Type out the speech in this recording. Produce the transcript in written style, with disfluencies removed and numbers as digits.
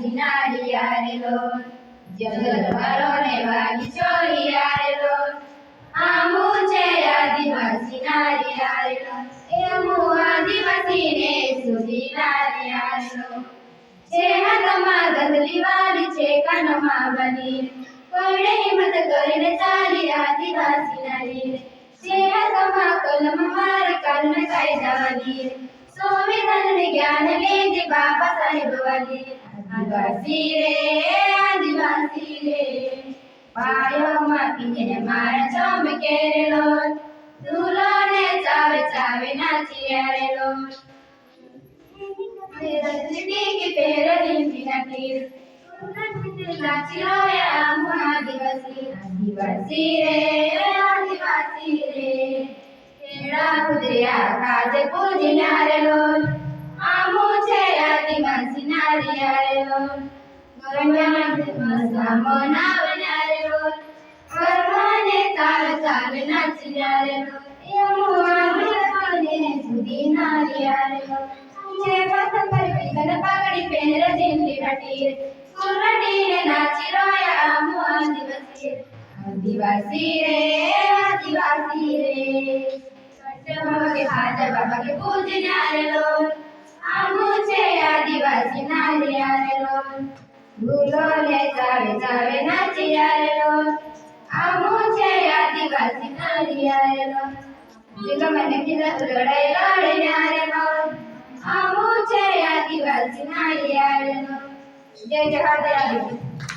આદિવાસી નારિયારેલો જંગલ વાળો ને વાગી ચોરિયારેલો આમું છે આદિવાસી નારિયારેલો એમું આદિવાસી ને સુધી નારિયારેલો છે હાથમાં ગંદલી વાળી છે કાનમાં બની કોઈને હિંમત કરીને ચાલી આદિવાસી નારી છે હાથમાં કલમ મારી કાલના કાયદા વાળી સંવિધાન જ્ઞાન લેજે બાબા સાહેબ વાલી આદિવાસી રે પાયોમાં પીને મારા ચમકેરેલો દૂલો ને ચાવે ચાવે નાચિયારેલો રજની કે પેરે લીંબી નાખી નાચી રોયા આદિવાસી રે કેળા કુદરિયા કાજે પૂજી નારેલો આમું છે આદિવાસી નારિયારેલો ગરમ્યા મનાવે નારેલો ગરમાને તાવે તાવે નાચી નારેલો એમું આદિવાસી સુધી નારિયારેલો જે પસંદ કરી પીકન પાઘડી પહેરે જીંદલી ઘટી સુરટી ને નાચી રોયા આમું આદિવાસી રે કે હાજર બાબા કે પૂજનારેલો આમું છે આદિવાસી નારિયારેલો ભૂલો ને ચાવે ચાવે નાચિયારેલો આમું છે આદિવાસી નારિયારેલો દિલો મને કીધા લડાઈ લડનારેલો આમું છે આદિવાસી નારિયારેલો જય જય